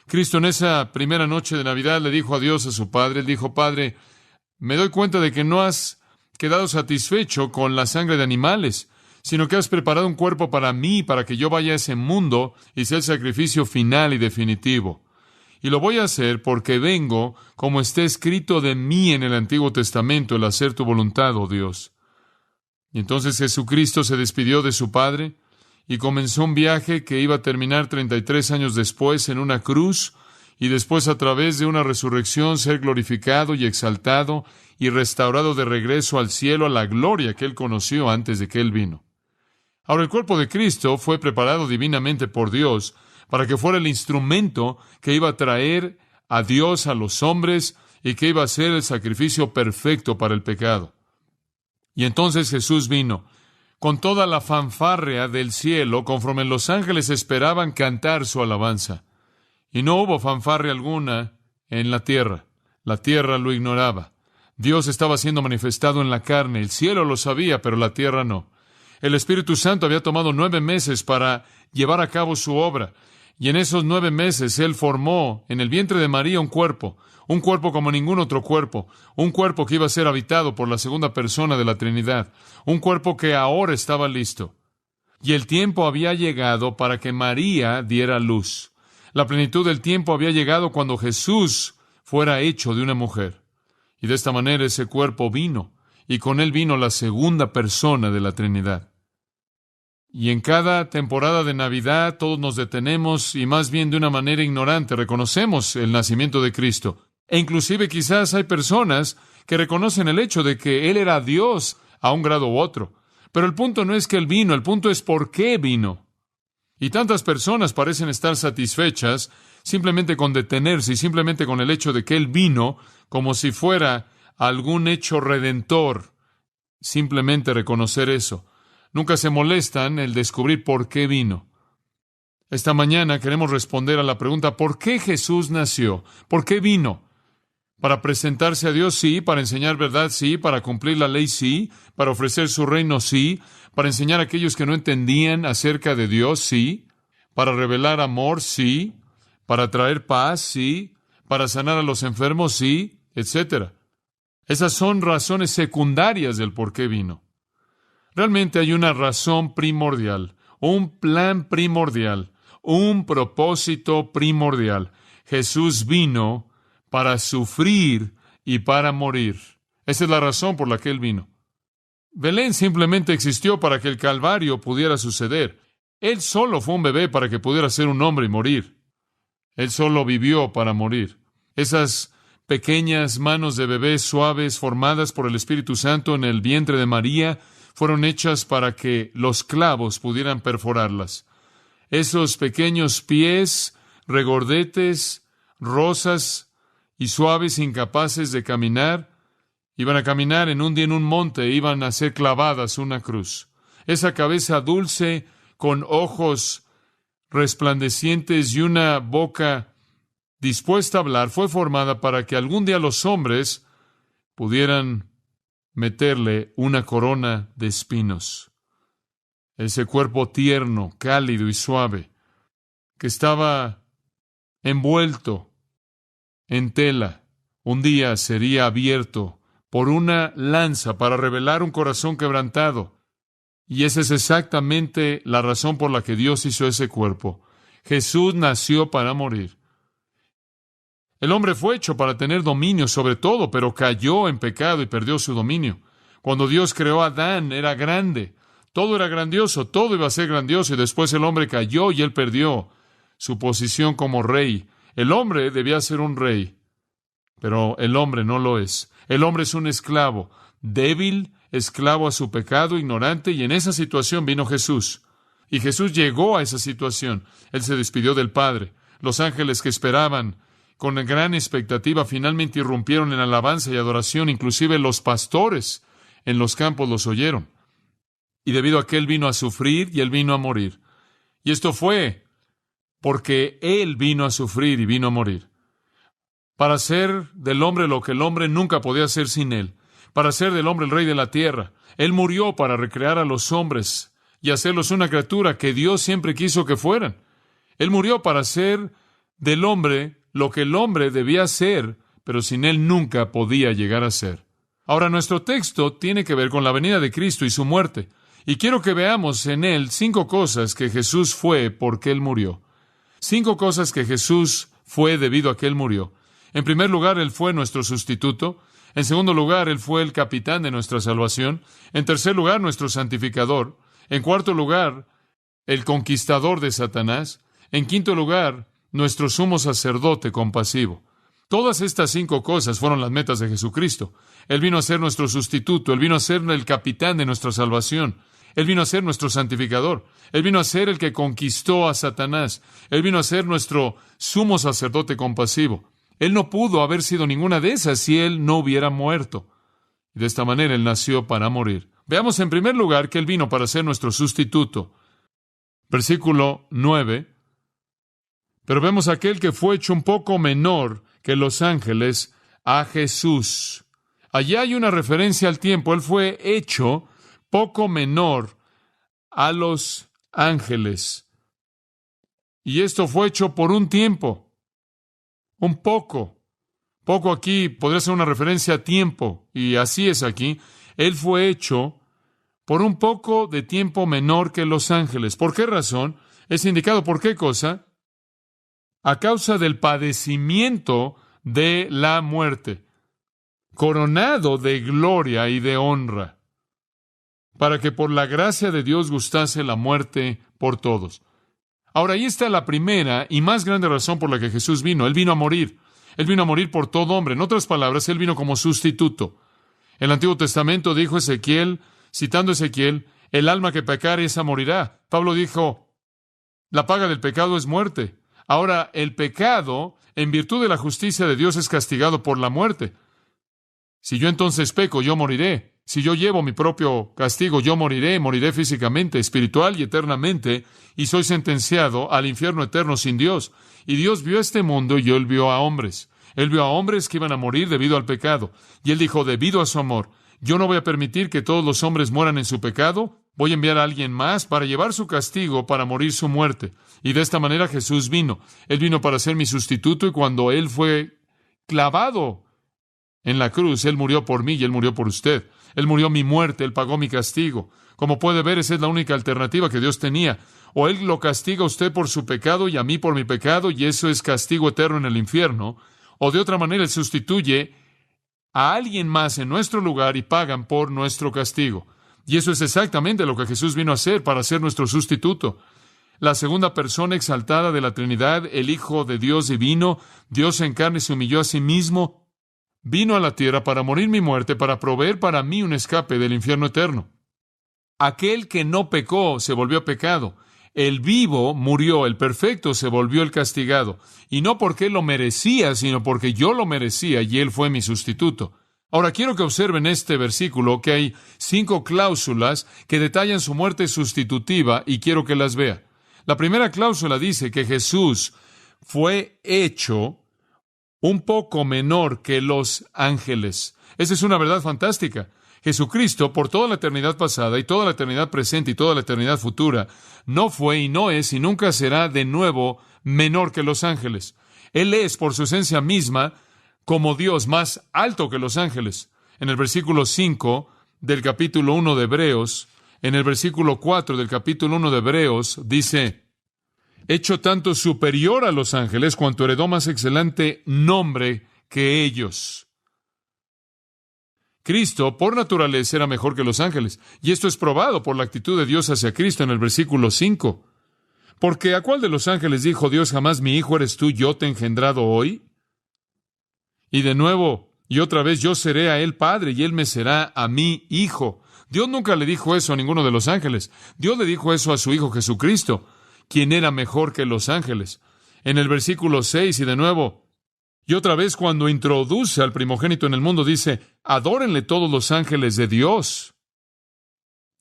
Cristo en esa primera noche de Navidad le dijo adiós a su Padre. Él dijo: Padre, me doy cuenta de que no has quedado satisfecho con la sangre de animales, sino que has preparado un cuerpo para mí, para que yo vaya a ese mundo y sea el sacrificio final y definitivo. Y lo voy a hacer porque vengo, como está escrito de mí en el Antiguo Testamento, el hacer tu voluntad, oh Dios. Y entonces Jesucristo se despidió de su Padre y comenzó un viaje que iba a terminar 33 años después en una cruz, y después, a través de una resurrección, ser glorificado y exaltado y restaurado de regreso al cielo, a la gloria que Él conoció antes de que Él vino. Ahora, el cuerpo de Cristo fue preparado divinamente por Dios para que fuera el instrumento que iba a traer a Dios a los hombres y que iba a ser el sacrificio perfecto para el pecado. Y entonces Jesús vino con toda la fanfarria del cielo, conforme los ángeles esperaban cantar su alabanza. Y no hubo fanfarria alguna en la tierra. La tierra lo ignoraba. Dios estaba siendo manifestado en la carne. El cielo lo sabía, pero la tierra no. El Espíritu Santo había tomado 9 meses para llevar a cabo su obra. Y en esos 9 meses Él formó en el vientre de María un cuerpo como ningún otro cuerpo, un cuerpo que iba a ser habitado por la segunda persona de la Trinidad, un cuerpo que ahora estaba listo. Y el tiempo había llegado para que María diera luz. La plenitud del tiempo había llegado cuando Jesús fuera hecho de una mujer. Y de esta manera ese cuerpo vino, y con él vino la segunda persona de la Trinidad. Y en cada temporada de Navidad todos nos detenemos y más bien de una manera ignorante reconocemos el nacimiento de Cristo. E inclusive quizás hay personas que reconocen el hecho de que Él era Dios a un grado u otro. Pero el punto no es que Él vino, el punto es por qué vino. Y tantas personas parecen estar satisfechas simplemente con detenerse y simplemente con el hecho de que Él vino como si fuera algún hecho redentor. Simplemente reconocer eso. Nunca se molestan el descubrir por qué vino. Esta mañana queremos responder a la pregunta: ¿por qué Jesús nació? ¿Por qué vino? ¿Para presentarse a Dios? Sí. ¿Para enseñar verdad? Sí. ¿Para cumplir la ley? Sí. ¿Para ofrecer su reino? Sí. ¿Para enseñar a aquellos que no entendían acerca de Dios? Sí. ¿Para revelar amor? Sí. ¿Para traer paz? Sí. ¿Para sanar a los enfermos? Sí. Etcétera. Esas son razones secundarias del por qué vino. Realmente hay una razón primordial, un plan primordial, un propósito primordial. Jesús vino para sufrir y para morir. Esa es la razón por la que Él vino. Belén simplemente existió para que el Calvario pudiera suceder. Él solo fue un bebé para que pudiera ser un hombre y morir. Él solo vivió para morir. Esas pequeñas manos de bebé suaves formadas por el Espíritu Santo en el vientre de María fueron hechas para que los clavos pudieran perforarlas. Esos pequeños pies regordetes, rosas y suaves, incapaces de caminar, iban a caminar en un día en un monte, iban a ser clavadas una cruz. Esa cabeza dulce, con ojos resplandecientes y una boca dispuesta a hablar, fue formada para que algún día los hombres pudieran meterle una corona de espinos. Ese cuerpo tierno, cálido y suave, que estaba envuelto en tela, un día sería abierto por una lanza para revelar un corazón quebrantado. Y esa es exactamente la razón por la que Dios hizo ese cuerpo. Jesús nació para morir. El hombre fue hecho para tener dominio sobre todo, pero cayó en pecado y perdió su dominio. Cuando Dios creó a Adán, era grande. Todo era grandioso, todo iba a ser grandioso, y después el hombre cayó y él perdió su posición como rey. El hombre debía ser un rey, pero el hombre no lo es. El hombre es un esclavo, débil, esclavo a su pecado, ignorante, y en esa situación vino Jesús. Y Jesús llegó a esa situación. Él se despidió del Padre. Los ángeles que esperaban con gran expectativa finalmente irrumpieron en alabanza y adoración. Inclusive los pastores en los campos los oyeron. Y debido a que Él vino a sufrir y Él vino a morir. Y esto fue porque Él vino a sufrir y vino a morir. Para hacer del hombre lo que el hombre nunca podía hacer sin Él. Para hacer del hombre el rey de la tierra. Él murió para recrear a los hombres y hacerlos una criatura que Dios siempre quiso que fueran. Él murió para hacer del hombre lo que el hombre debía ser, pero sin él nunca podía llegar a ser. Ahora, nuestro texto tiene que ver con la venida de Cristo y su muerte. Y quiero que veamos en él 5 cosas que Jesús fue porque él murió. 5 cosas que Jesús fue debido a que él murió. En primer lugar, él fue nuestro sustituto. En segundo lugar, él fue el capitán de nuestra salvación. En tercer lugar, nuestro santificador. En cuarto lugar, el conquistador de Satanás. En quinto lugar, nuestro sumo sacerdote compasivo. Todas estas 5 cosas fueron las metas de Jesucristo. Él vino a ser nuestro sustituto. Él vino a ser el capitán de nuestra salvación. Él vino a ser nuestro santificador. Él vino a ser el que conquistó a Satanás. Él vino a ser nuestro sumo sacerdote compasivo. Él no pudo haber sido ninguna de esas si él no hubiera muerto. Y de esta manera él nació para morir. Veamos en primer lugar que él vino para ser nuestro sustituto. Versículo 9. Pero vemos a aquel que fue hecho un poco menor que los ángeles, a Jesús. Allí hay una referencia al tiempo. Él fue hecho poco menor a los ángeles. Y esto fue hecho por un tiempo. Un poco. Poco aquí podría ser una referencia a tiempo. Y así es aquí. Él fue hecho por un poco de tiempo menor que los ángeles. ¿Por qué razón? Es indicado por qué cosa. A causa del padecimiento de la muerte. Coronado de gloria y de honra. Para que por la gracia de Dios gustase la muerte por todos. Ahora, ahí está la primera y más grande razón por la que Jesús vino. Él vino a morir. Él vino a morir por todo hombre. En otras palabras, Él vino como sustituto. En el Antiguo Testamento dijo Ezequiel, citando a Ezequiel, el alma que pecare esa morirá. Pablo dijo, la paga del pecado es muerte. Ahora, el pecado, en virtud de la justicia de Dios, es castigado por la muerte. Si yo entonces peco, yo moriré. Si yo llevo mi propio castigo, yo moriré físicamente, espiritual y eternamente, y soy sentenciado al infierno eterno sin Dios. Y Dios vio este mundo y Él vio a hombres. Él vio a hombres que iban a morir debido al pecado. Y Él dijo, debido a su amor, yo no voy a permitir que todos los hombres mueran en su pecado. Voy a enviar a alguien más para llevar su castigo, para morir su muerte. Y de esta manera Jesús vino. Él vino para ser mi sustituto, y cuando Él fue clavado en la cruz, Él murió por mí y Él murió por usted. Él murió mi muerte, Él pagó mi castigo. Como puede ver, esa es la única alternativa que Dios tenía. O Él lo castiga a usted por su pecado y a mí por mi pecado, y eso es castigo eterno en el infierno. O de otra manera, Él sustituye a alguien más en nuestro lugar y pagan por nuestro castigo. Y eso es exactamente lo que Jesús vino a hacer para ser nuestro sustituto. La segunda persona exaltada de la Trinidad, el Hijo de Dios divino, Dios en carne se humilló a sí mismo, vino a la tierra para morir mi muerte, para proveer para mí un escape del infierno eterno. Aquel que no pecó se volvió pecado. El vivo murió, el perfecto se volvió el castigado. Y no porque Él lo merecía, sino porque yo lo merecía y Él fue mi sustituto. Ahora quiero que observen este versículo, que hay 5 cláusulas que detallan su muerte sustitutiva y quiero que las vea. La primera cláusula dice que Jesús fue hecho un poco menor que los ángeles. Esa es una verdad fantástica. Jesucristo, por toda la eternidad pasada y toda la eternidad presente y toda la eternidad futura, no fue y no es y nunca será de nuevo menor que los ángeles. Él es, por su esencia misma, como Dios, más alto que los ángeles. En el versículo 5 del capítulo 1 de Hebreos, en el versículo 4 del capítulo 1 de Hebreos, dice, hecho tanto superior a los ángeles cuanto heredó más excelente nombre que ellos. Cristo, por naturaleza, era mejor que los ángeles, y esto es probado por la actitud de Dios hacia Cristo en el versículo 5. Porque ¿a cuál de los ángeles dijo Dios jamás, mi hijo eres tú, yo te he engendrado hoy? Y de nuevo, y otra vez, yo seré a él padre, y él me será a mí hijo. Dios nunca le dijo eso a ninguno de los ángeles. Dios le dijo eso a su Hijo Jesucristo, quien era mejor que los ángeles. En el versículo 6, y de nuevo, y otra vez cuando introduce al primogénito en el mundo, dice, adórenle todos los ángeles de Dios.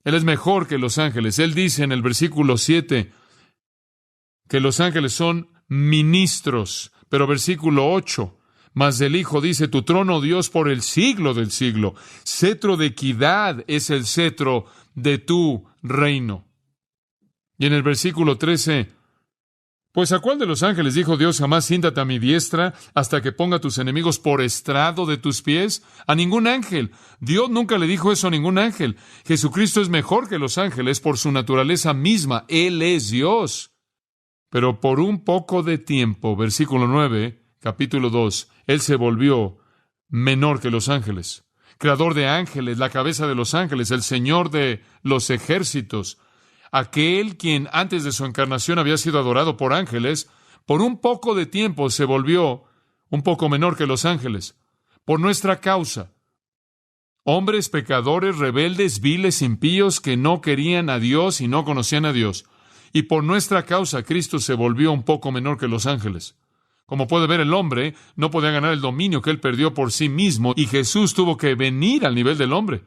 Él es mejor que los ángeles. Él dice en el versículo 7 que los ángeles son ministros. Pero versículo 8, mas del Hijo dice, tu trono, Dios, por el siglo del siglo. Cetro de equidad es el cetro de tu reino. Y en el versículo 13, Pues ¿a cuál de los ángeles dijo Dios jamás siéntate a mi diestra hasta que ponga a tus enemigos por estrado de tus pies? A ningún ángel. Dios nunca le dijo eso a ningún ángel. Jesucristo es mejor que los ángeles por su naturaleza misma. Él es Dios. Pero por un poco de tiempo, versículo 9, capítulo 2, Él se volvió menor que los ángeles. Creador de ángeles, la cabeza de los ángeles, el Señor de los ejércitos. Aquel quien antes de su encarnación había sido adorado por ángeles, por un poco de tiempo se volvió un poco menor que los ángeles, por nuestra causa. Hombres pecadores, rebeldes, viles, impíos, que no querían a Dios y no conocían a Dios. Y por nuestra causa Cristo se volvió un poco menor que los ángeles. Como puede ver, el hombre no podía ganar el dominio que él perdió por sí mismo, y Jesús tuvo que venir al nivel del hombre,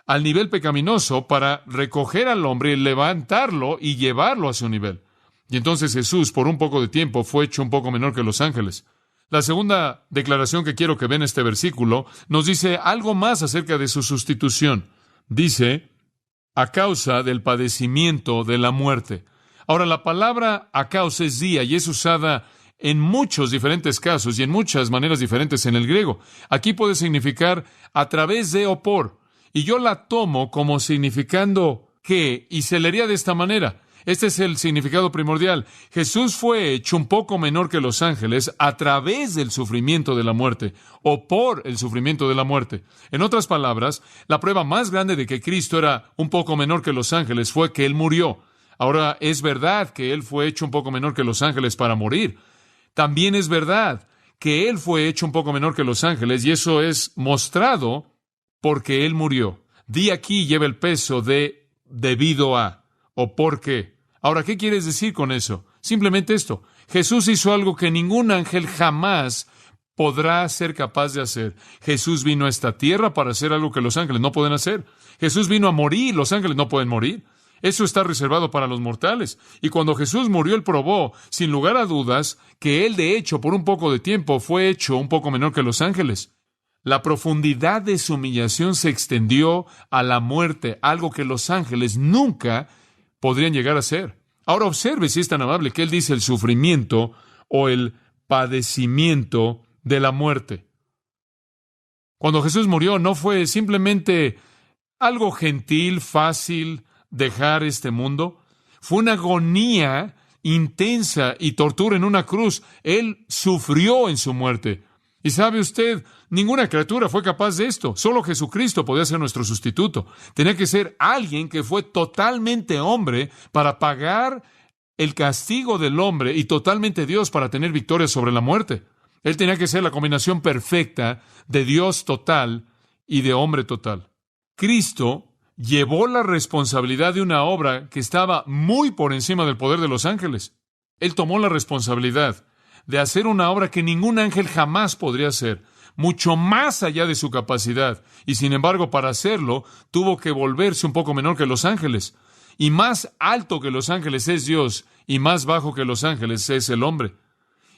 al nivel pecaminoso, para recoger al hombre, levantarlo y llevarlo a su nivel. Y entonces Jesús, por un poco de tiempo, fue hecho un poco menor que los ángeles. La segunda declaración que quiero que vean en este versículo nos dice algo más acerca de su sustitución. Dice, a causa del padecimiento de la muerte. Ahora, la palabra a causa es día y es usada en muchos diferentes casos y en muchas maneras diferentes en el griego. Aquí puede significar a través de o por. Y yo la tomo como significando que, y se leería de esta manera. Este es el significado primordial. Jesús fue hecho un poco menor que los ángeles a través del sufrimiento de la muerte, o por el sufrimiento de la muerte. En otras palabras, la prueba más grande de que Cristo era un poco menor que los ángeles fue que Él murió. Ahora, es verdad que Él fue hecho un poco menor que los ángeles para morir. También es verdad que Él fue hecho un poco menor que los ángeles, y eso es mostrado porque Él murió. Di aquí lleva el peso de debido a o por qué. Ahora, ¿qué quieres decir con eso? Simplemente esto. Jesús hizo algo que ningún ángel jamás podrá ser capaz de hacer. Jesús vino a esta tierra para hacer algo que los ángeles no pueden hacer. Jesús vino a morir, los ángeles no pueden morir. Eso está reservado para los mortales. Y cuando Jesús murió, Él probó, sin lugar a dudas, que Él, de hecho, por un poco de tiempo, fue hecho un poco menor que los ángeles. La profundidad de su humillación se extendió a la muerte, algo que los ángeles nunca podrían llegar a ser. Ahora observe, si es tan amable, que Él dice el sufrimiento o el padecimiento de la muerte. Cuando Jesús murió, no fue simplemente algo gentil, fácil, dejar este mundo. Fue una agonía intensa y tortura en una cruz. Él sufrió en su muerte. Y sabe usted, ninguna criatura fue capaz de esto. Solo Jesucristo podía ser nuestro sustituto. Tenía que ser alguien que fue totalmente hombre para pagar el castigo del hombre y totalmente Dios para tener victoria sobre la muerte. Él tenía que ser la combinación perfecta de Dios total y de hombre total. Cristo llevó la responsabilidad de una obra que estaba muy por encima del poder de los ángeles. Él tomó la responsabilidad de hacer una obra que ningún ángel jamás podría hacer, mucho más allá de su capacidad. Y sin embargo, para hacerlo, tuvo que volverse un poco menor que los ángeles. Y más alto que los ángeles es Dios, y más bajo que los ángeles es el hombre.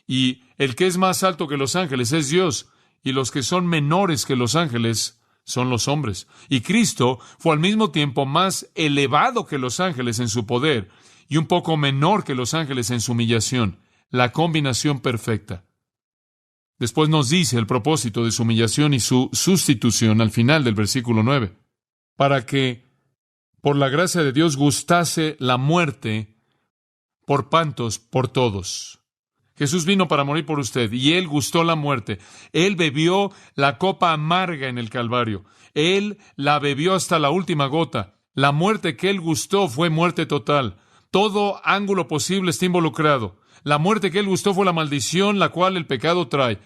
Y el que es más alto que los ángeles es Dios, y los que son menores que los ángeles son los hombres. Y Cristo fue al mismo tiempo más elevado que los ángeles en su poder, y un poco menor que los ángeles en su humillación. La combinación perfecta. Después nos dice el propósito de su humillación y su sustitución al final del versículo 9. Para que, por la gracia de Dios, gustase la muerte por pantos por todos. Jesús vino para morir por usted y Él gustó la muerte. Él bebió la copa amarga en el Calvario. Él la bebió hasta la última gota. La muerte que Él gustó fue muerte total. Todo ángulo posible está involucrado. La muerte que Él gustó fue la maldición, la cual el pecado trae,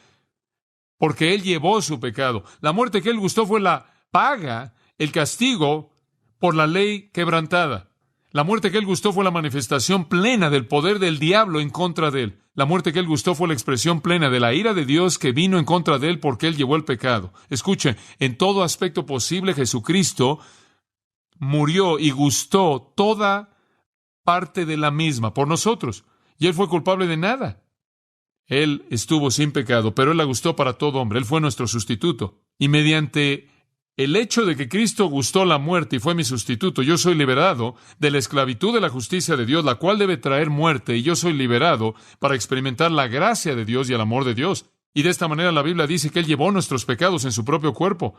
porque Él llevó su pecado. La muerte que Él gustó fue la paga, el castigo por la ley quebrantada. La muerte que Él gustó fue la manifestación plena del poder del diablo en contra de Él. La muerte que Él gustó fue la expresión plena de la ira de Dios que vino en contra de Él porque Él llevó el pecado. Escuchen, en todo aspecto posible Jesucristo murió y gustó toda parte de la misma por nosotros. Y Él fue culpable de nada. Él estuvo sin pecado, pero Él la gustó para todo hombre. Él fue nuestro sustituto. Y mediante el hecho de que Cristo gustó la muerte y fue mi sustituto, yo soy liberado de la esclavitud de la justicia de Dios, la cual debe traer muerte, y yo soy liberado para experimentar la gracia de Dios y el amor de Dios. Y de esta manera la Biblia dice que Él llevó nuestros pecados en su propio cuerpo.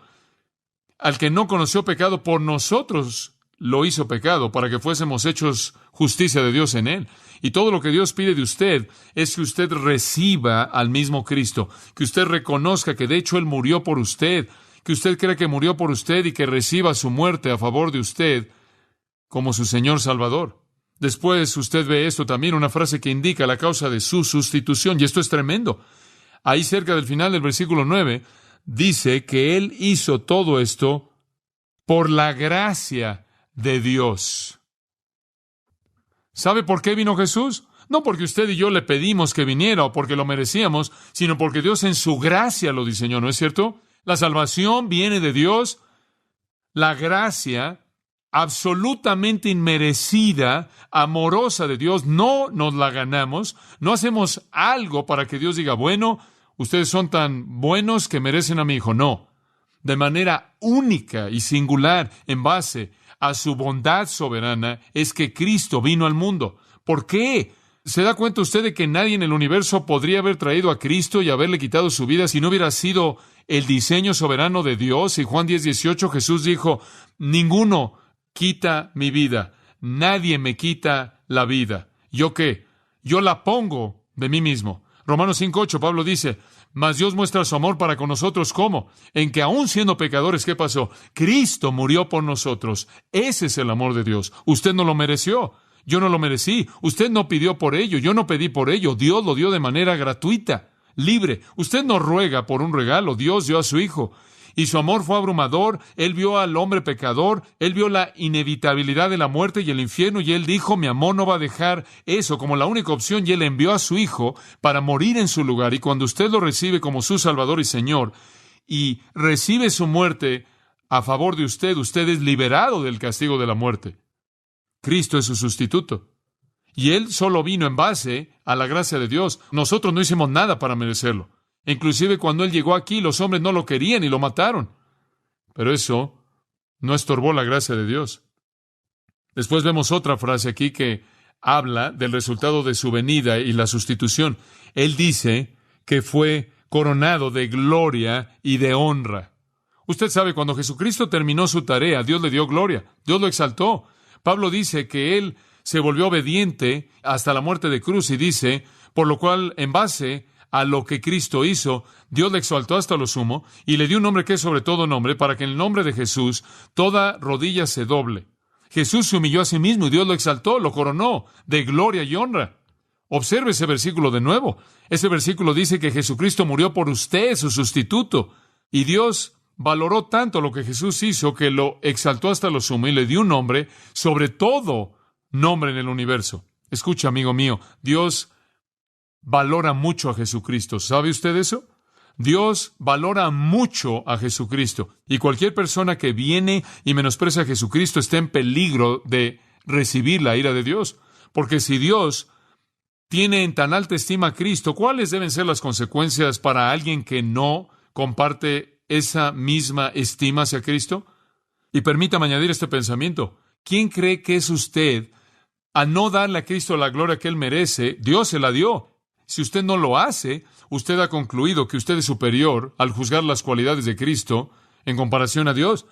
Al que no conoció pecado, por nosotros lo hizo pecado, para que fuésemos hechos justicia de Dios en Él. Y todo lo que Dios pide de usted es que usted reciba al mismo Cristo, que usted reconozca que de hecho Él murió por usted, que usted cree que murió por usted y que reciba su muerte a favor de usted como su Señor Salvador. Después usted ve esto también, una frase que indica la causa de su sustitución, y esto es tremendo. Ahí cerca del final del versículo 9, dice que Él hizo todo esto por la gracia de Dios. ¿Sabe por qué vino Jesús? No porque usted y yo le pedimos que viniera o porque lo merecíamos, sino porque Dios en su gracia lo diseñó, ¿no es cierto? La salvación viene de Dios, la gracia absolutamente inmerecida, amorosa de Dios, no nos la ganamos, no hacemos algo para que Dios diga, bueno, ustedes son tan buenos que merecen a mi hijo. No, de manera única y singular, en base a su bondad soberana, es que Cristo vino al mundo. ¿Por qué? ¿Se da cuenta usted de que nadie en el universo podría haber traído a Cristo y haberle quitado su vida si no hubiera sido el diseño soberano de Dios? Y Juan 10:18, Jesús dijo, ninguno quita mi vida, nadie me quita la vida. ¿Yo qué? Yo la pongo de mí mismo. Romanos 5:8, Pablo dice, mas Dios muestra su amor para con nosotros, ¿cómo? En que aún siendo pecadores, ¿qué pasó? Cristo murió por nosotros. Ese es el amor de Dios. Usted no lo mereció. Yo no lo merecí. Usted no pidió por ello. Yo no pedí por ello. Dios lo dio de manera gratuita, libre. Usted no ruega por un regalo. Dios dio a su Hijo. Y su amor fue abrumador. Él vio al hombre pecador. Él vio la inevitabilidad de la muerte y el infierno. Y Él dijo, mi amor no va a dejar eso como la única opción. Y Él envió a su Hijo para morir en su lugar. Y cuando usted lo recibe como su Salvador y Señor y recibe su muerte a favor de usted, usted es liberado del castigo de la muerte. Cristo es su sustituto. Y Él solo vino en base a la gracia de Dios. Nosotros no hicimos nada para merecerlo. Inclusive cuando Él llegó aquí, los hombres no lo querían y lo mataron. Pero eso no estorbó la gracia de Dios. Después vemos otra frase aquí que habla del resultado de su venida y la sustitución. Él dice que fue coronado de gloria y de honra. Usted sabe, cuando Jesucristo terminó su tarea, Dios le dio gloria. Dios lo exaltó. Pablo dice que Él se volvió obediente hasta la muerte de cruz y dice, por lo cual, en base a lo que Cristo hizo, Dios le exaltó hasta lo sumo y le dio un nombre que es sobre todo nombre, para que en el nombre de Jesús toda rodilla se doble. Jesús se humilló a sí mismo y Dios lo exaltó, lo coronó de gloria y honra. Observe ese versículo de nuevo. Ese versículo dice que Jesucristo murió por usted, su sustituto, y Dios valoró tanto lo que Jesús hizo que lo exaltó hasta lo sumo y le dio un nombre sobre todo nombre en el universo. Escucha, amigo mío, Dios valora mucho a Jesucristo. ¿Sabe usted eso? Dios valora mucho a Jesucristo. Y cualquier persona que viene y menosprecia a Jesucristo está en peligro de recibir la ira de Dios. Porque si Dios tiene en tan alta estima a Cristo, ¿cuáles deben ser las consecuencias para alguien que no comparte esa misma estima hacia Cristo? Y permítame añadir este pensamiento. ¿Quién cree que es usted a no darle a Cristo la gloria que Él merece? Dios se la dio. Si usted no lo hace, usted ha concluido que usted es superior al juzgar las cualidades de Cristo en comparación a Dios.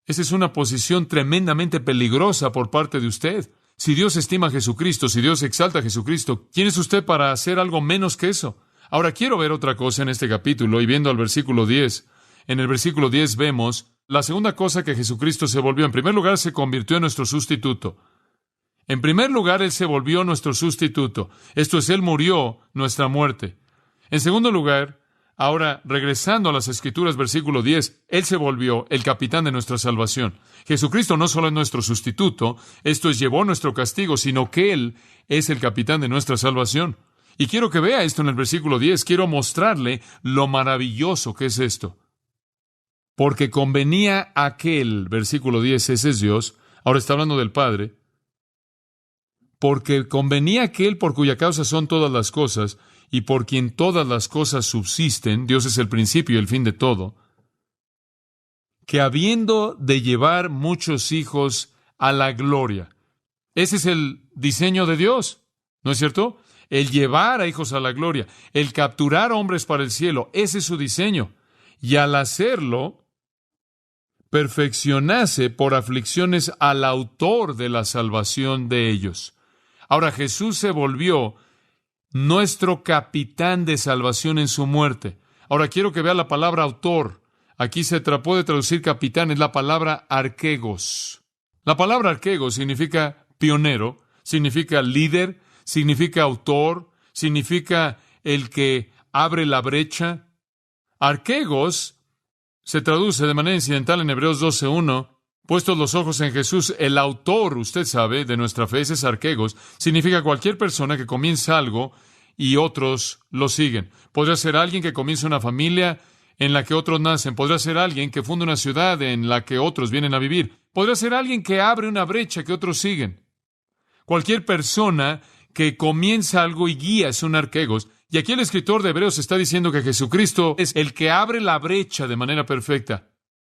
Esa es una posición tremendamente peligrosa por parte de usted. Si Dios estima a Jesucristo, si Dios exalta a Jesucristo, ¿quién es usted para hacer algo menos que eso? Ahora quiero ver otra cosa en este capítulo y viendo al versículo 10. En el versículo 10 vemos la segunda cosa que Jesucristo se volvió. En primer lugar, se convirtió en nuestro sustituto. En primer lugar, Él se volvió nuestro sustituto. Esto es, Él murió nuestra muerte. En segundo lugar, ahora regresando a las Escrituras, versículo 10, Él se volvió el capitán de nuestra salvación. Jesucristo no solo es nuestro sustituto, esto es, llevó nuestro castigo, sino que Él es el capitán de nuestra salvación. Y quiero que vea esto en el versículo 10. Quiero mostrarle lo maravilloso que es esto. Porque convenía aquel, versículo 10, ese es Dios, ahora está hablando del Padre, porque convenía aquel por cuya causa son todas las cosas, y por quien todas las cosas subsisten, Dios es el principio y el fin de todo, que habiendo de llevar muchos hijos a la gloria. Ese es el diseño de Dios, ¿no es cierto? El llevar a hijos a la gloria, el capturar hombres para el cielo, ese es su diseño. Y al hacerlo, perfeccionase por aflicciones al autor de la salvación de ellos. Ahora Jesús se volvió nuestro capitán de salvación en su muerte. Ahora quiero que vea la palabra autor. Aquí se puede traducir capitán, es la palabra arquegos. La palabra arquegos significa pionero, significa líder, significa autor, significa el que abre la brecha. Arquegos se traduce de manera incidental en Hebreos 12:1. Puestos los ojos en Jesús, el autor, usted sabe, de nuestra fe, ese es arquegos, significa cualquier persona que comienza algo y otros lo siguen. Podría ser alguien que comienza una familia en la que otros nacen. Podría ser alguien que funda una ciudad en la que otros vienen a vivir. Podría ser alguien que abre una brecha que otros siguen. Cualquier persona que comienza algo y guía es un arquegos. Y aquí el escritor de Hebreos está diciendo que Jesucristo es el que abre la brecha de manera perfecta.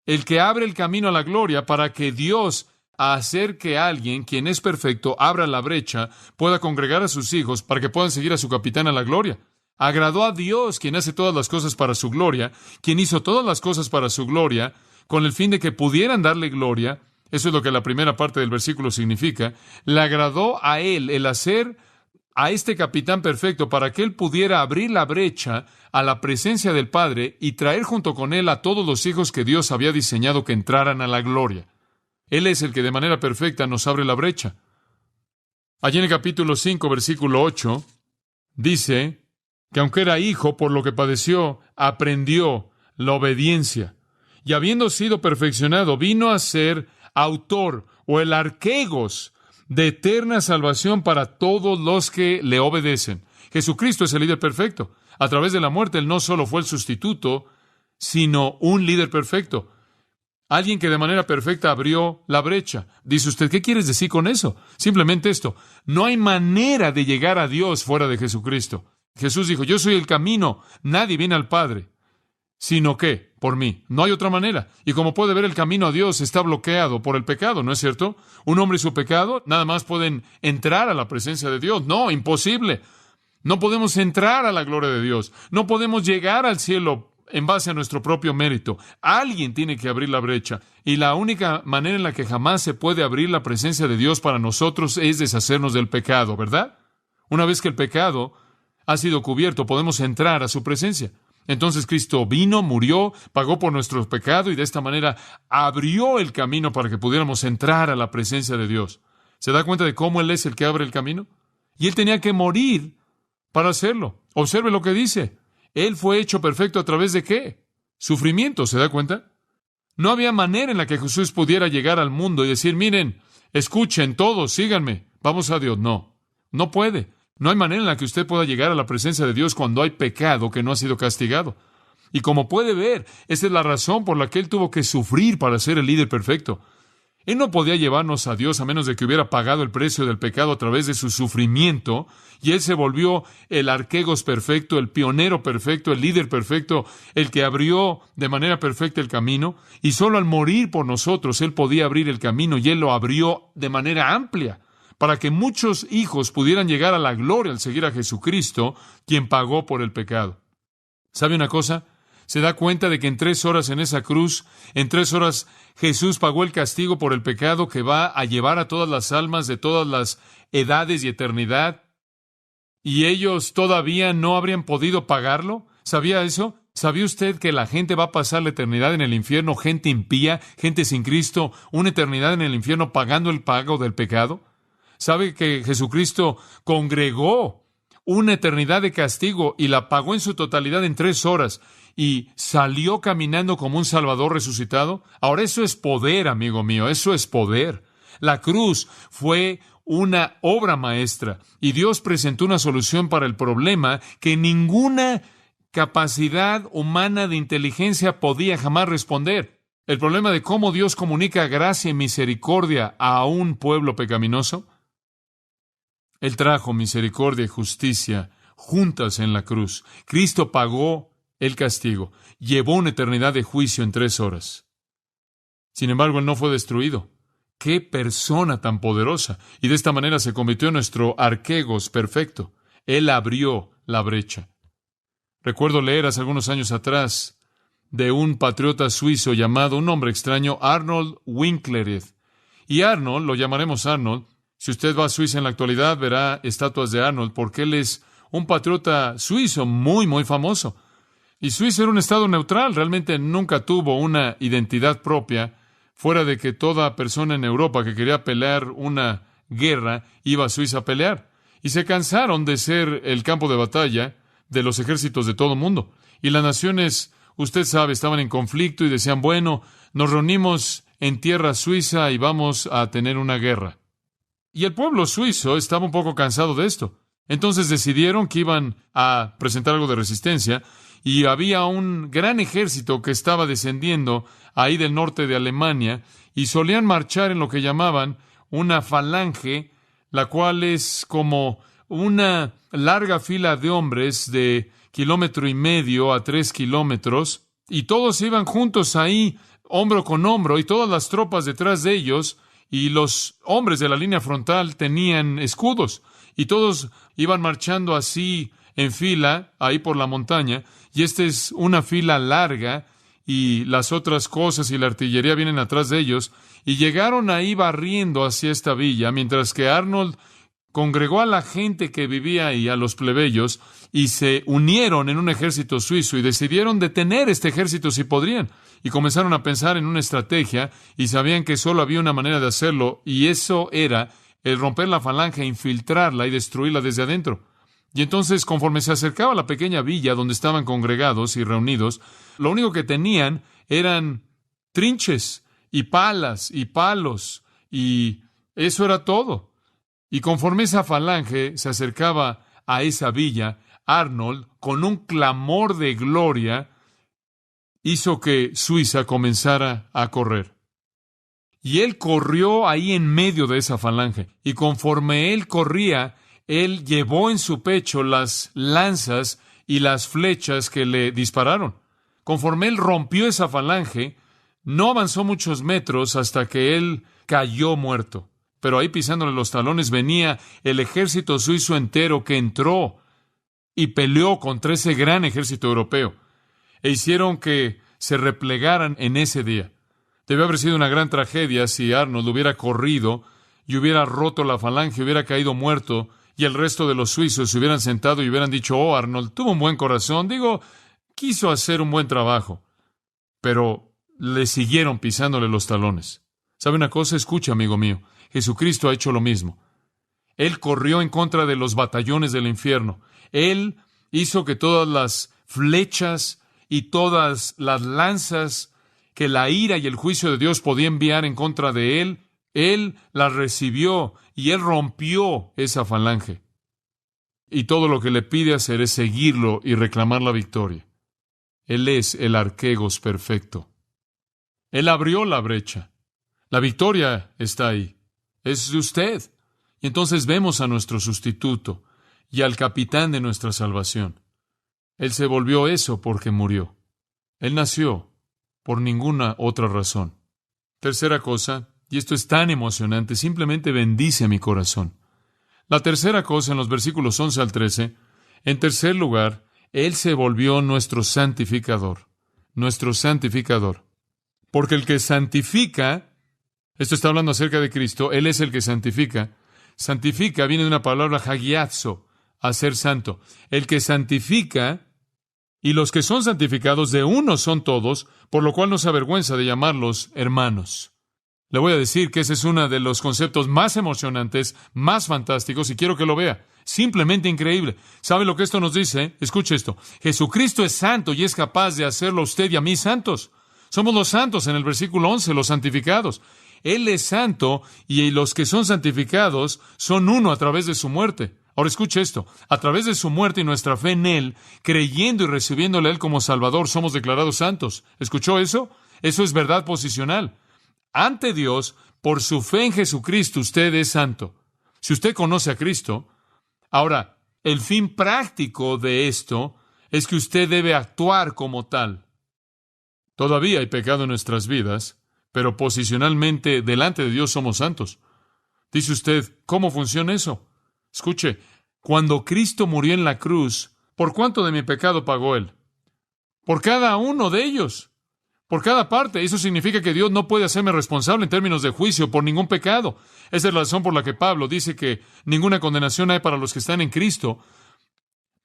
El que abre el camino a la gloria para que Dios hacer que alguien, quien es perfecto, abra la brecha, pueda congregar a sus hijos para que puedan seguir a su capitán a la gloria. Agradó a Dios, quien hace todas las cosas para su gloria, quien hizo todas las cosas para su gloria, con el fin de que pudieran darle gloria. Eso es lo que la primera parte del versículo significa. Le agradó a Él el hacer a este capitán perfecto para que Él pudiera abrir la brecha a la presencia del Padre y traer junto con Él a todos los hijos que Dios había diseñado que entraran a la gloria. Él es el que de manera perfecta nos abre la brecha. Allí en el capítulo 5, versículo 8, dice que aunque era hijo, por lo que padeció, aprendió la obediencia. Y habiendo sido perfeccionado, vino a ser autor o el arquegos de eterna salvación para todos los que le obedecen. Jesucristo es el líder perfecto. A través de la muerte, Él no solo fue el sustituto, sino un líder perfecto. Alguien que de manera perfecta abrió la brecha. Dice usted, ¿qué quieres decir con eso? Simplemente esto. No hay manera de llegar a Dios fuera de Jesucristo. Jesús dijo, yo soy el camino. Nadie viene al Padre. Sino que, por mí. No hay otra manera. Y como puede ver, el camino a Dios está bloqueado por el pecado, ¿no es cierto? Un hombre y su pecado nada más pueden entrar a la presencia de Dios. No, imposible. No podemos entrar a la gloria de Dios. No podemos llegar al cielo en base a nuestro propio mérito. Alguien tiene que abrir la brecha. Y la única manera en la que jamás se puede abrir la presencia de Dios para nosotros es deshacernos del pecado, ¿verdad? Una vez que el pecado ha sido cubierto, podemos entrar a su presencia. Entonces Cristo vino, murió, pagó por nuestro pecado y de esta manera abrió el camino para que pudiéramos entrar a la presencia de Dios. ¿Se da cuenta de cómo Él es el que abre el camino? Y Él tenía que morir para hacerlo. Observe lo que dice. Él fue hecho perfecto a través de ¿qué? Sufrimiento, ¿se da cuenta? No había manera en la que Jesús pudiera llegar al mundo y decir, miren, escuchen todos, síganme, vamos a Dios. No, no puede. No hay manera en la que usted pueda llegar a la presencia de Dios cuando hay pecado que no ha sido castigado. Y como puede ver, esa es la razón por la que Él tuvo que sufrir para ser el líder perfecto. Él no podía llevarnos a Dios a menos de que hubiera pagado el precio del pecado a través de su sufrimiento, y Él se volvió el arquegos perfecto, el pionero perfecto, el líder perfecto, el que abrió de manera perfecta el camino, y solo al morir por nosotros Él podía abrir el camino, y Él lo abrió de manera amplia, para que muchos hijos pudieran llegar a la gloria al seguir a Jesucristo, quien pagó por el pecado. ¿Sabe una cosa? ¿Se da cuenta de que en 3 horas en esa cruz, en 3 horas Jesús pagó el castigo por el pecado que va a llevar a todas las almas de todas las edades y eternidad? ¿Y ellos todavía no habrían podido pagarlo? ¿Sabía eso? ¿Sabía usted que la gente va a pasar la eternidad en el infierno, gente impía, gente sin Cristo, una eternidad en el infierno pagando el pago del pecado? ¿Sabe que Jesucristo congregó una eternidad de castigo y la pagó en su totalidad en 3 horas y salió caminando como un Salvador resucitado? Ahora eso es poder, amigo mío, eso es poder. La cruz fue una obra maestra y Dios presentó una solución para el problema que ninguna capacidad humana de inteligencia podía jamás responder. El problema de cómo Dios comunica gracia y misericordia a un pueblo pecaminoso. Él trajo misericordia y justicia juntas en la cruz. Cristo pagó el castigo, llevó una eternidad de juicio en 3 horas. Sin embargo, él no fue destruido. ¡Qué persona tan poderosa! Y de esta manera se convirtió en nuestro arquegos perfecto. Él abrió la brecha. Recuerdo leer hace algunos años atrás de un patriota suizo llamado, un nombre extraño, Arnold Winklerud. Y Arnold, lo llamaremos Arnold. Si usted va a Suiza en la actualidad, verá estatuas de Arnold, porque él es un patriota suizo muy, muy famoso. Y Suiza era un estado neutral, realmente nunca tuvo una identidad propia, fuera de que toda persona en Europa que quería pelear una guerra iba a Suiza a pelear. Y se cansaron de ser el campo de batalla de los ejércitos de todo el mundo. Y las naciones, usted sabe, estaban en conflicto y decían, bueno, nos reunimos en tierra suiza y vamos a tener una guerra. Y el pueblo suizo estaba un poco cansado de esto. Entonces decidieron que iban a presentar algo de resistencia y había un gran ejército que estaba descendiendo ahí del norte de Alemania y solían marchar en lo que llamaban una falange, la cual es como una larga fila de hombres de 1,5 km a 3 kilómetros, y todos iban juntos ahí, hombro con hombro, y todas las tropas detrás de ellos, y los hombres de la línea frontal tenían escudos, y todos iban marchando así en fila, ahí por la montaña, y esta es una fila larga, y las otras cosas y la artillería vienen atrás de ellos, y llegaron ahí barriendo hacia esta villa, mientras que Arnold congregó a la gente que vivía ahí, a los plebeyos, y se unieron en un ejército suizo y decidieron detener este ejército si podrían. Y comenzaron a pensar en una estrategia y sabían que solo había una manera de hacerlo, y eso era el romper la falange, infiltrarla y destruirla desde adentro. Y entonces, conforme se acercaba a la pequeña villa donde estaban congregados y reunidos, lo único que tenían eran trinches y palas y palos, y eso era todo. Y conforme esa falange se acercaba a esa villa, Arnold, con un clamor de gloria, hizo que Suiza comenzara a correr. Y él corrió ahí en medio de esa falange. Y conforme él corría, él llevó en su pecho las lanzas y las flechas que le dispararon. Conforme él rompió esa falange, no avanzó muchos metros hasta que él cayó muerto. Pero ahí pisándole los talones venía el ejército suizo entero que entró y peleó contra ese gran ejército europeo. E hicieron que se replegaran en ese día. Debe haber sido una gran tragedia si Arnold hubiera corrido y hubiera roto la falange, hubiera caído muerto, y el resto de los suizos se hubieran sentado y hubieran dicho, oh, Arnold tuvo un buen corazón, quiso hacer un buen trabajo. Pero le siguieron pisándole los talones. ¿Sabe una cosa? Escucha, amigo mío. Jesucristo ha hecho lo mismo. Él corrió en contra de los batallones del infierno. Él hizo que todas las flechas y todas las lanzas que la ira y el juicio de Dios podía enviar en contra de él las recibió y él rompió esa falange. Y todo lo que le pide hacer es seguirlo y reclamar la victoria. Él es el arquegos perfecto. Él abrió la brecha. La victoria está ahí. Es usted. Y entonces vemos a nuestro sustituto y al capitán de nuestra salvación. Él se volvió eso porque murió. Él nació por ninguna otra razón. Tercera cosa, y esto es tan emocionante, simplemente bendice mi corazón. La tercera cosa, en los versículos 11 al 13, en tercer lugar, Él se volvió nuestro santificador. Nuestro santificador. Porque el que santifica, esto está hablando acerca de Cristo, Él es el que santifica. Santifica viene de una palabra hagiazo, hacer santo. El que santifica, y los que son santificados de uno son todos, por lo cual no se avergüenza de llamarlos hermanos. Le voy a decir que ese es uno de los conceptos más emocionantes, más fantásticos, y quiero que lo vea. Simplemente increíble. ¿Sabe lo que esto nos dice? Escuche esto. Jesucristo es santo y es capaz de hacerlo a usted y a mí santos. Somos los santos en el versículo 11, los santificados. Él es santo y los que son santificados son uno a través de su muerte. Ahora escuche esto. A través de su muerte y nuestra fe en Él, creyendo y recibiéndole a Él como Salvador, somos declarados santos. ¿Escuchó eso? Eso es verdad posicional. Ante Dios, por su fe en Jesucristo, usted es santo. Si usted conoce a Cristo, ahora, el fin práctico de esto es que usted debe actuar como tal. Todavía hay pecado en nuestras vidas, pero posicionalmente delante de Dios somos santos. Dice usted, ¿cómo funciona eso? Escuche, cuando Cristo murió en la cruz, ¿por cuánto de mi pecado pagó Él? Por cada uno de ellos. Por cada parte. Eso significa que Dios no puede hacerme responsable en términos de juicio por ningún pecado. Esa es la razón por la que Pablo dice que ninguna condenación hay para los que están en Cristo.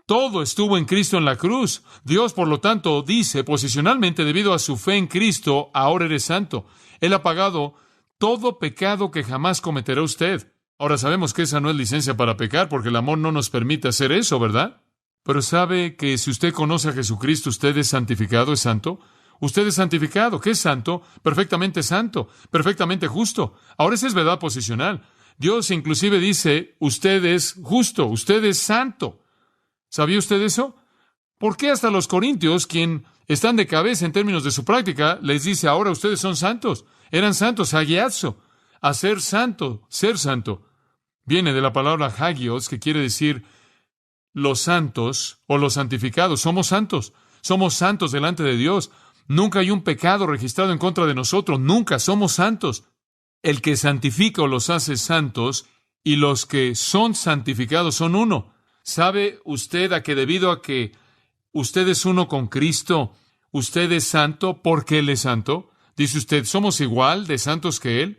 Todo estuvo en Cristo en la cruz. Dios, por lo tanto, dice posicionalmente, debido a su fe en Cristo, ahora eres santo. Él ha pagado todo pecado que jamás cometerá usted. Ahora sabemos que esa no es licencia para pecar, porque el amor no nos permite hacer eso, ¿verdad? Pero sabe que si usted conoce a Jesucristo, usted es santificado, es santo. Usted es santificado. ¿Qué es santo? Perfectamente justo. Ahora esa es verdad posicional. Dios inclusive dice, usted es justo, usted es santo. ¿Sabía usted eso? ¿Por qué hasta los corintios, quien están de cabeza en términos de su práctica, les dice, ahora ustedes son santos? Eran santos, hagiazo, a ser santo, ser santo. Viene de la palabra hagios, que quiere decir los santos o los santificados. Somos santos delante de Dios. Nunca hay un pecado registrado en contra de nosotros, nunca somos santos. El que santifica o los hace santos, y los que son santificados son uno. ¿Sabe usted a que debido a que usted es uno con Cristo, usted es santo porque Él es santo? Dice usted, ¿somos igual de santos que Él?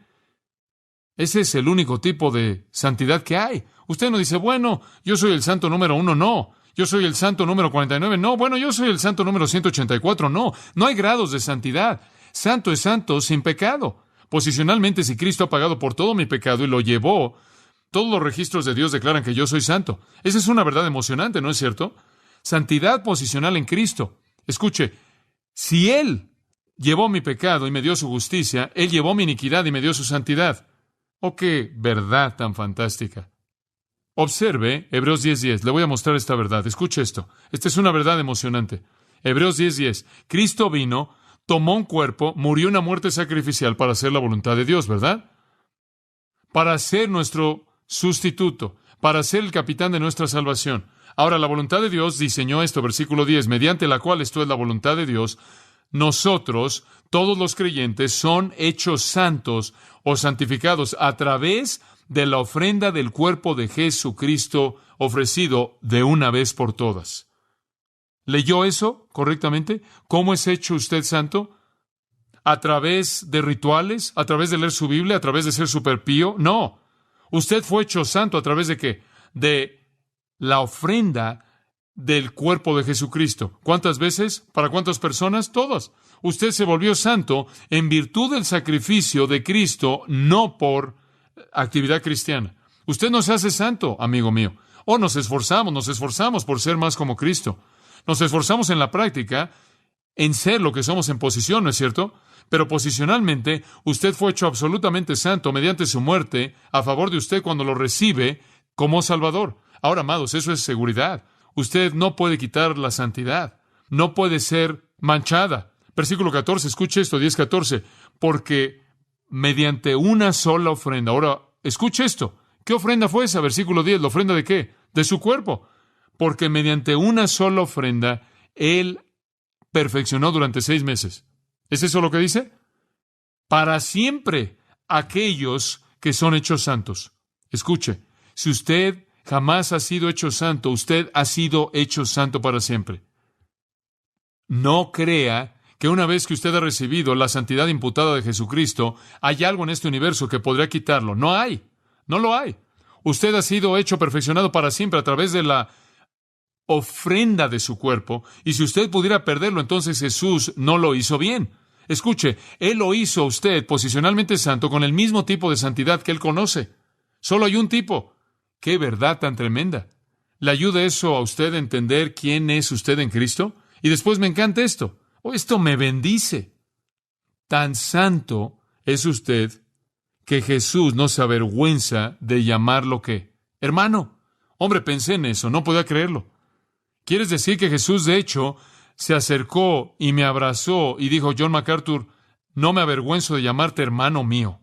Ese es el único tipo de santidad que hay. Usted no dice, bueno, yo soy el santo número 1, no. Yo soy el santo número 49, no. Bueno, yo soy el santo número 184, no. No hay grados de santidad. Santo es santo sin pecado. Posicionalmente, si Cristo ha pagado por todo mi pecado y lo llevó, todos los registros de Dios declaran que yo soy santo. Esa es una verdad emocionante, ¿no es cierto? Santidad posicional en Cristo. Escuche, si Él llevó mi pecado y me dio su justicia, Él llevó mi iniquidad y me dio su santidad. ¡Oh, qué verdad tan fantástica! Observe Hebreos 10:10. Le voy a mostrar esta verdad. Escuche esto. Esta es una verdad emocionante. Hebreos 10:10. Cristo vino, tomó un cuerpo, murió una muerte sacrificial para hacer la voluntad de Dios, ¿verdad? Para ser nuestro sustituto, para ser el capitán de nuestra salvación. Ahora, la voluntad de Dios diseñó esto, versículo 10, mediante la cual, esto es la voluntad de Dios, nosotros, todos los creyentes, son hechos santos o santificados a través de la ofrenda del cuerpo de Jesucristo ofrecido de una vez por todas. ¿Leyó eso correctamente? ¿Cómo es hecho usted santo? ¿A través de rituales? ¿A través de leer su Biblia? ¿A través de ser superpío? No. Usted fue hecho santo a través de ¿qué? De la ofrenda del cuerpo de Jesucristo. ¿Cuántas veces? ¿Para cuántas personas? Todas. Usted se volvió santo en virtud del sacrificio de Cristo, no por actividad cristiana. Usted no se hace santo, amigo mío. Nos esforzamos por ser más como Cristo. Nos esforzamos en la práctica en ser lo que somos en posición, ¿no es cierto? Pero posicionalmente, usted fue hecho absolutamente santo mediante su muerte a favor de usted cuando lo recibe como Salvador. Ahora, amados, eso es seguridad. Usted no puede quitar la santidad. No puede ser manchada. Versículo 14, escuche esto, 10:14. Porque mediante una sola ofrenda. Ahora, escuche esto. ¿Qué ofrenda fue esa? Versículo 10, ¿la ofrenda de qué? De su cuerpo. Porque mediante una sola ofrenda, Él perfeccionó durante 6 meses. ¿Es eso lo que dice? Para siempre aquellos que son hechos santos. Escuche, si usted jamás ha sido hecho santo, usted ha sido hecho santo para siempre. No crea que una vez que usted ha recibido la santidad imputada de Jesucristo, hay algo en este universo que podría quitarlo. No hay. No lo hay. Usted ha sido hecho perfeccionado para siempre a través de la ofrenda de su cuerpo, y si usted pudiera perderlo, entonces Jesús no lo hizo bien. Escuche, Él lo hizo a usted posicionalmente santo con el mismo tipo de santidad que Él conoce. Solo hay un tipo. ¡Qué verdad tan tremenda! ¿Le ayuda eso a usted a entender quién es usted en Cristo? Y después me encanta esto. Esto me bendice. Tan santo es usted que Jesús no se avergüenza de llamarlo ¿qué? Hermano. Hombre, pensé en eso, no podía creerlo. ¿Quieres decir que Jesús, de hecho, se acercó y me abrazó y dijo, John MacArthur, no me avergüenzo de llamarte hermano mío?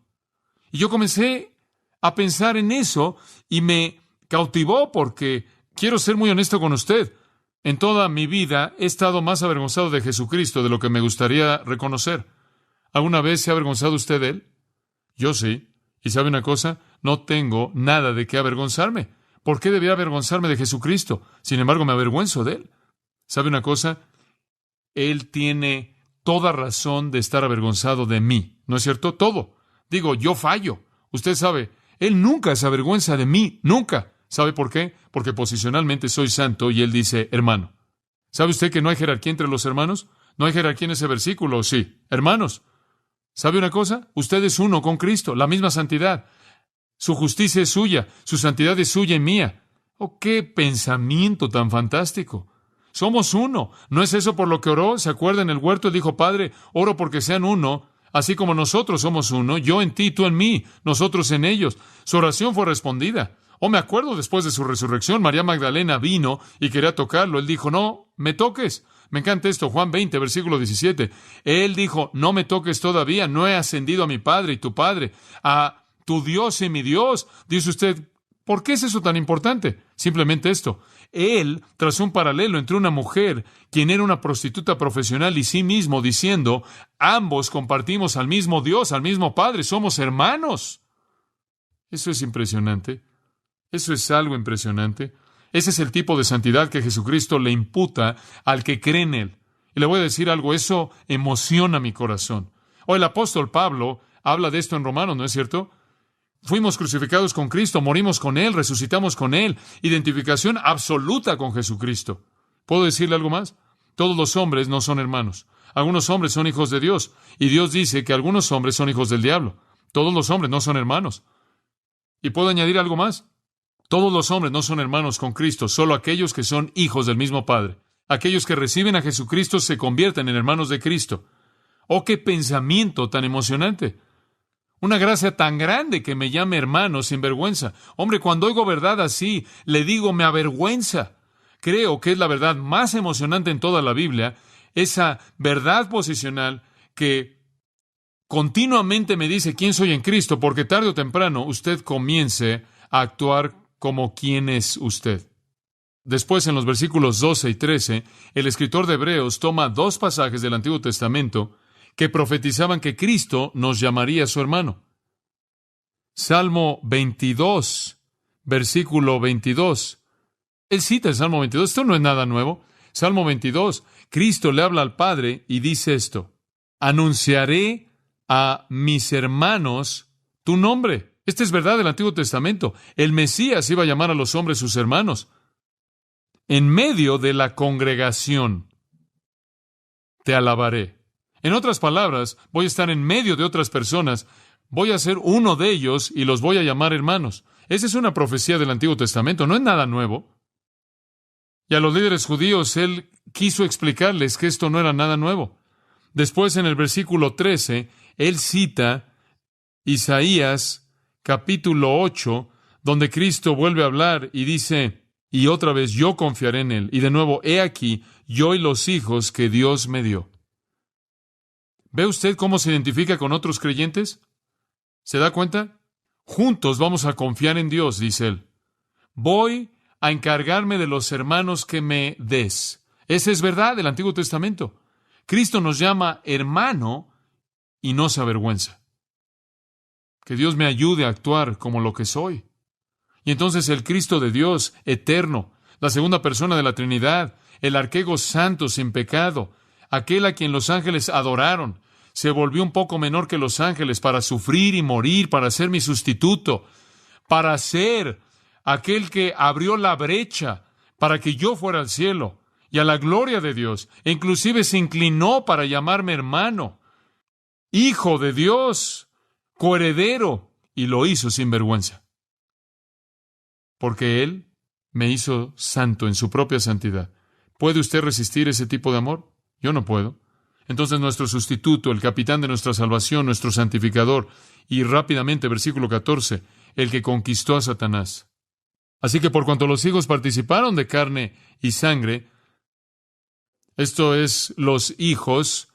Y yo comencé a pensar en eso y me cautivó porque quiero ser muy honesto con usted. En toda mi vida he estado más avergonzado de Jesucristo de lo que me gustaría reconocer. ¿Alguna vez se ha avergonzado usted de él? Yo sí. ¿Y sabe una cosa? No tengo nada de qué avergonzarme. ¿Por qué debería avergonzarme de Jesucristo? Sin embargo, me avergüenzo de él. ¿Sabe una cosa? Él tiene toda razón de estar avergonzado de mí. ¿No es cierto? Todo. Digo, yo fallo. Usted sabe, Él nunca se avergüenza de mí. Nunca. ¿Sabe por qué? Porque posicionalmente soy santo y Él dice, hermano. ¿Sabe usted que no hay jerarquía entre los hermanos? No hay jerarquía en ese versículo, sí. Hermanos, ¿sabe una cosa? Usted es uno con Cristo, la misma santidad. Su justicia es suya, su santidad es suya y mía. ¡Oh, qué pensamiento tan fantástico! Somos uno. ¿No es eso por lo que oró? ¿Se acuerda en el huerto? Él dijo, Padre, oro porque sean uno, así como nosotros somos uno, yo en ti, tú en mí, nosotros en ellos. Su oración fue respondida. Oh, me acuerdo después de su resurrección, María Magdalena vino y quería tocarlo. Él dijo, no, me toques. Me encanta esto, Juan 20, versículo 17. Él dijo, no me toques todavía, no he ascendido a mi Padre y tu Padre, a tu Dios y mi Dios. Dice usted, ¿por qué es eso tan importante? Simplemente esto. Él trazó un paralelo entre una mujer, quien era una prostituta profesional, y sí mismo, diciendo, ambos compartimos al mismo Dios, al mismo Padre, somos hermanos. Eso es impresionante. Eso es algo impresionante. Ese es el tipo de santidad que Jesucristo le imputa al que cree en Él. Y le voy a decir algo, eso emociona mi corazón. O el apóstol Pablo habla de esto en Romanos, ¿no es cierto? Fuimos crucificados con Cristo, morimos con Él, resucitamos con Él. Identificación absoluta con Jesucristo. ¿Puedo decirle algo más? Todos los hombres no son hermanos. Algunos hombres son hijos de Dios. Y Dios dice que algunos hombres son hijos del diablo. Todos los hombres no son hermanos. ¿Y puedo añadir algo más? Todos los hombres no son hermanos con Cristo, solo aquellos que son hijos del mismo Padre. Aquellos que reciben a Jesucristo se convierten en hermanos de Cristo. ¡Oh, qué pensamiento tan emocionante! Una gracia tan grande que me llame hermano sin vergüenza. Hombre, cuando oigo verdad así, le digo, me avergüenza. Creo que es la verdad más emocionante en toda la Biblia, esa verdad posicional que continuamente me dice quién soy en Cristo, porque tarde o temprano usted comience a actuar como quién es usted. Después, en los versículos 12 y 13, el escritor de Hebreos toma dos pasajes del Antiguo Testamento que profetizaban que Cristo nos llamaría su hermano. Salmo 22, versículo 22. Él cita el Salmo 22. Esto no es nada nuevo. Salmo 22. Cristo le habla al Padre y dice esto. Anunciaré a mis hermanos tu nombre. Esta es verdad del Antiguo Testamento. El Mesías iba a llamar a los hombres sus hermanos. En medio de la congregación te alabaré. En otras palabras, voy a estar en medio de otras personas, voy a ser uno de ellos y los voy a llamar hermanos. Esa es una profecía del Antiguo Testamento, no es nada nuevo. Y a los líderes judíos él quiso explicarles que esto no era nada nuevo. Después, en el versículo 13, él cita Isaías capítulo 8, donde Cristo vuelve a hablar y dice, y otra vez yo confiaré en él. Y de nuevo, he aquí, yo y los hijos que Dios me dio. ¿Ve usted cómo se identifica con otros creyentes? ¿Se da cuenta? Juntos vamos a confiar en Dios, dice él. Voy a encargarme de los hermanos que me des. Esa es verdad del Antiguo Testamento. Cristo nos llama hermano y no se avergüenza. Que Dios me ayude a actuar como lo que soy. Y entonces el Cristo de Dios, eterno, la segunda persona de la Trinidad, el arquego santo sin pecado, aquel a quien los ángeles adoraron, se volvió un poco menor que los ángeles para sufrir y morir, para ser mi sustituto, para ser aquel que abrió la brecha para que yo fuera al cielo y a la gloria de Dios. E inclusive se inclinó para llamarme hermano, hijo de Dios, coheredero, y lo hizo sin vergüenza. Porque Él me hizo santo en su propia santidad. ¿Puede usted resistir ese tipo de amor? Yo no puedo. Entonces nuestro sustituto, el capitán de nuestra salvación, nuestro santificador, y rápidamente, versículo 14, el que conquistó a Satanás. Así que por cuanto los hijos participaron de carne y sangre, esto es los hijos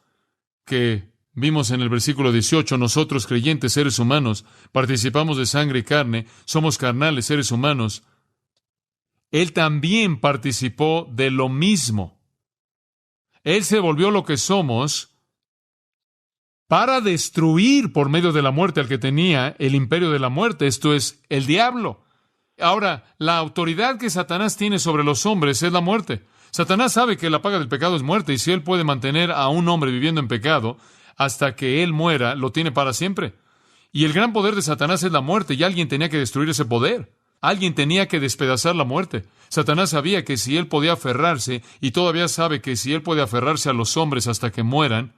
que vimos en el versículo 18, nosotros creyentes, seres humanos, participamos de sangre y carne, somos carnales, seres humanos. Él también participó de lo mismo. Él se volvió lo que somos para destruir por medio de la muerte al que tenía el imperio de la muerte, esto es, el diablo. Ahora, la autoridad que Satanás tiene sobre los hombres es la muerte. Satanás sabe que la paga del pecado es muerte, y si él puede mantener a un hombre viviendo en pecado hasta que él muera, lo tiene para siempre. Y el gran poder de Satanás es la muerte, y alguien tenía que destruir ese poder. Alguien tenía que despedazar la muerte. Satanás sabía que si él podía aferrarse, y todavía sabe que si él puede aferrarse a los hombres hasta que mueran,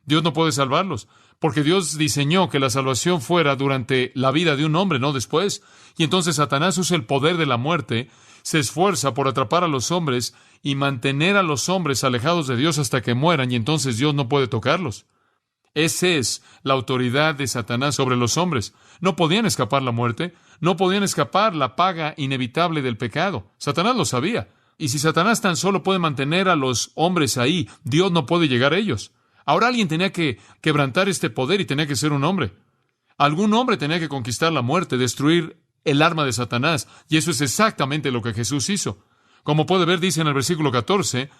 Dios no puede salvarlos, porque Dios diseñó que la salvación fuera durante la vida de un hombre, no después. Y entonces Satanás usa el poder de la muerte, se esfuerza por atrapar a los hombres y mantener a los hombres alejados de Dios hasta que mueran, y entonces Dios no puede tocarlos. Esa es la autoridad de Satanás sobre los hombres. No podían escapar la muerte, no podían escapar la paga inevitable del pecado. Satanás lo sabía. Y si Satanás tan solo puede mantener a los hombres ahí, Dios no puede llegar a ellos. Ahora alguien tenía que quebrantar este poder y tenía que ser un hombre. Algún hombre tenía que conquistar la muerte, destruir el arma de Satanás. Y eso es exactamente lo que Jesús hizo. Como puede ver, dice en el versículo 14,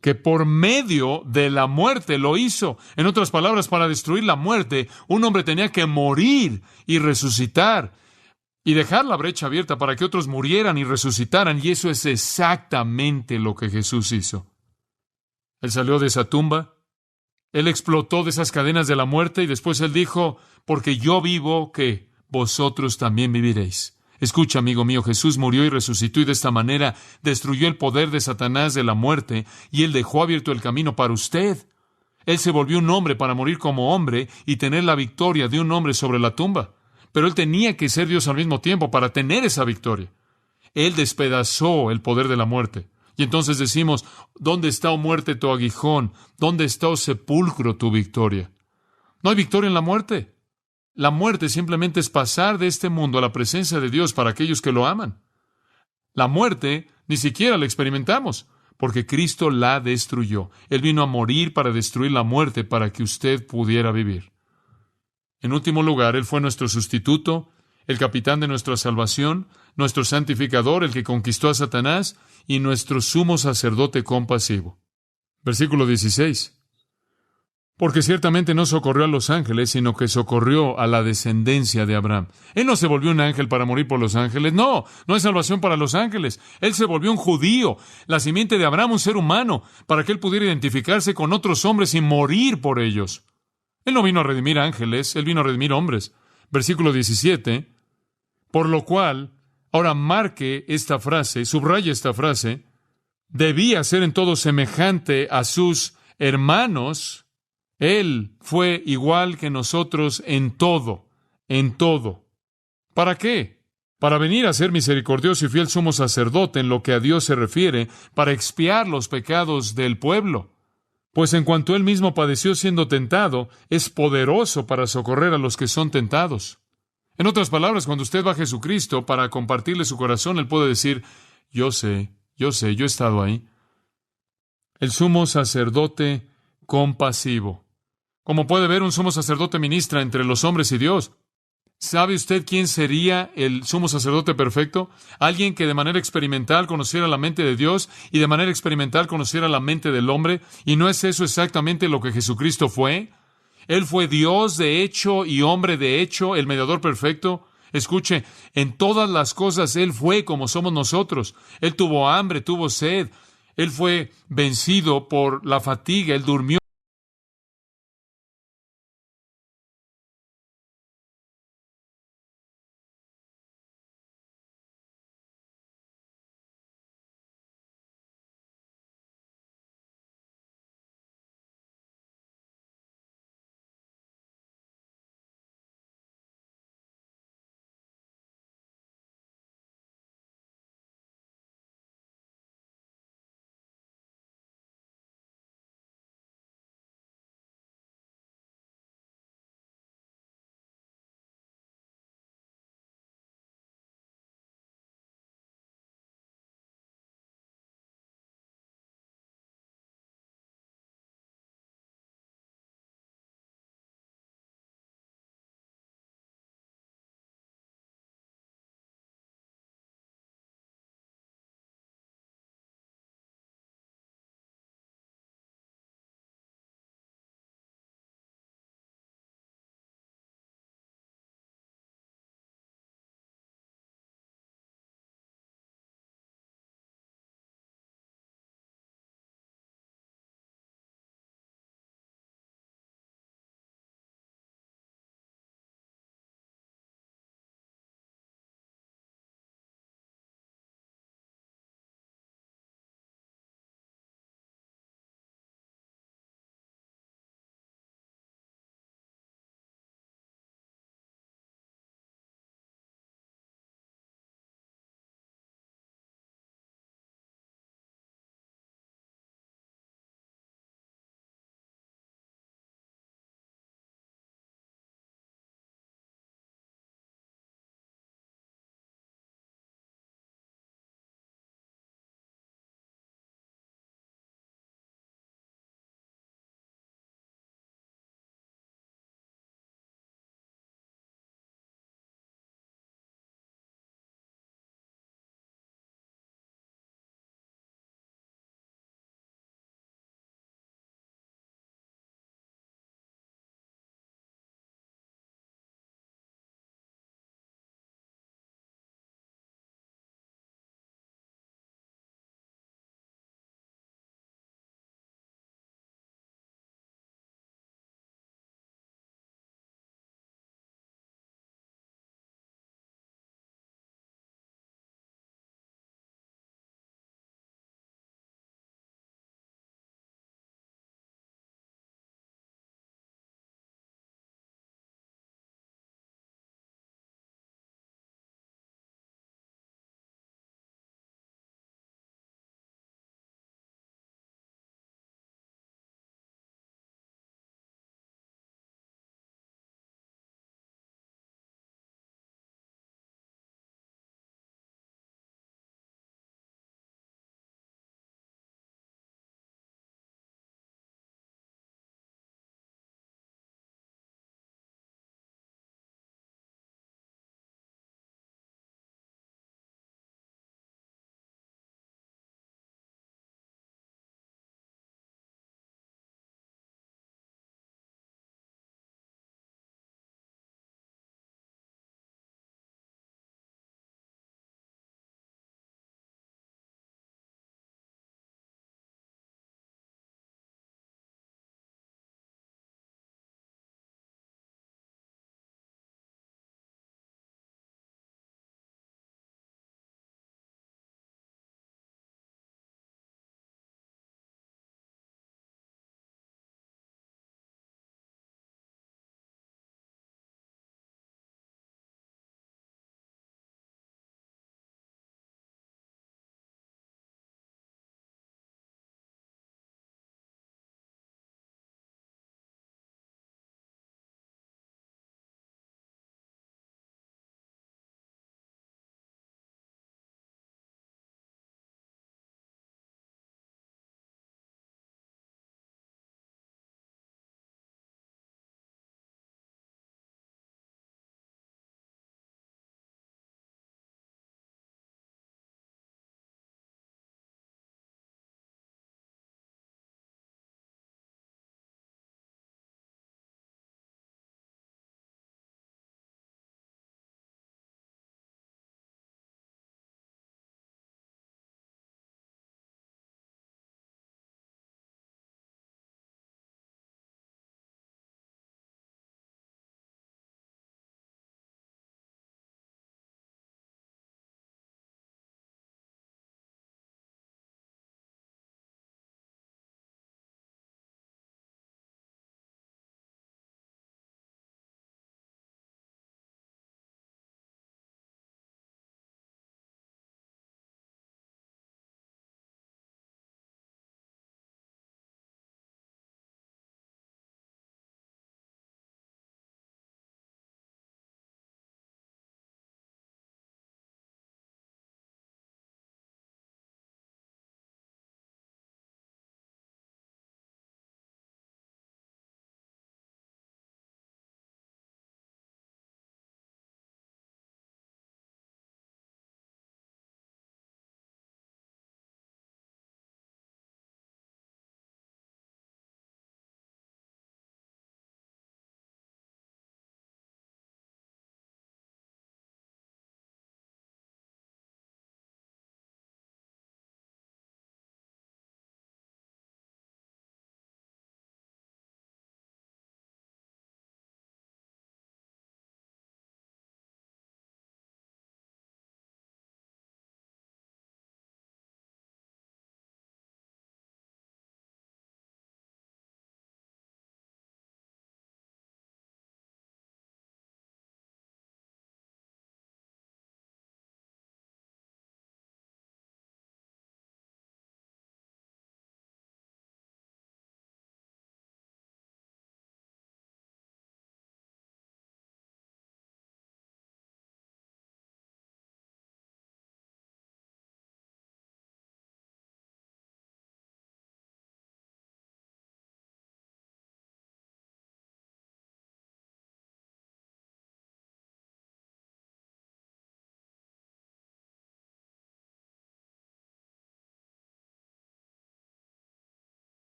que por medio de la muerte lo hizo. En otras palabras, para destruir la muerte, un hombre tenía que morir y resucitar y dejar la brecha abierta para que otros murieran y resucitaran. Y eso es exactamente lo que Jesús hizo. Él salió de esa tumba, él explotó de esas cadenas de la muerte y después él dijo, porque yo vivo, que vosotros también viviréis. Escucha, amigo mío, Jesús murió y resucitó y de esta manera destruyó el poder de Satanás de la muerte y él dejó abierto el camino para usted. Él se volvió un hombre para morir como hombre y tener la victoria de un hombre sobre la tumba. Pero él tenía que ser Dios al mismo tiempo para tener esa victoria. Él despedazó el poder de la muerte. Y entonces decimos, ¿dónde está, oh muerte, tu aguijón? ¿Dónde está, oh sepulcro, tu victoria? No hay victoria en la muerte. La muerte simplemente es pasar de este mundo a la presencia de Dios para aquellos que lo aman. La muerte ni siquiera la experimentamos, porque Cristo la destruyó. Él vino a morir para destruir la muerte para que usted pudiera vivir. En último lugar, Él fue nuestro sustituto, el capitán de nuestra salvación, nuestro santificador, el que conquistó a Satanás, y nuestro sumo sacerdote compasivo. Versículo 16. Porque ciertamente no socorrió a los ángeles, sino que socorrió a la descendencia de Abraham. Él no se volvió un ángel para morir por los ángeles. No, no hay salvación para los ángeles. Él se volvió un judío, la simiente de Abraham, un ser humano, para que él pudiera identificarse con otros hombres y morir por ellos. Él no vino a redimir ángeles, él vino a redimir hombres. Versículo 17. Por lo cual, ahora marque esta frase, subraye esta frase, debía ser en todo semejante a sus hermanos. Él fue igual que nosotros en todo, en todo. ¿Para qué? Para venir a ser misericordioso y fiel sumo sacerdote en lo que a Dios se refiere, para expiar los pecados del pueblo. Pues en cuanto él mismo padeció siendo tentado, es poderoso para socorrer a los que son tentados. En otras palabras, cuando usted va a Jesucristo para compartirle su corazón, él puede decir, yo sé, yo he estado ahí. El sumo sacerdote compasivo. Como puede ver, un sumo sacerdote ministra entre los hombres y Dios. ¿Sabe usted quién sería el sumo sacerdote perfecto? Alguien que de manera experimental conociera la mente de Dios y de manera experimental conociera la mente del hombre. ¿Y no es eso exactamente lo que Jesucristo fue? Él fue Dios de hecho y hombre de hecho, el mediador perfecto. Escuche, en todas las cosas Él fue como somos nosotros. Él tuvo hambre, tuvo sed. Él fue vencido por la fatiga, Él durmió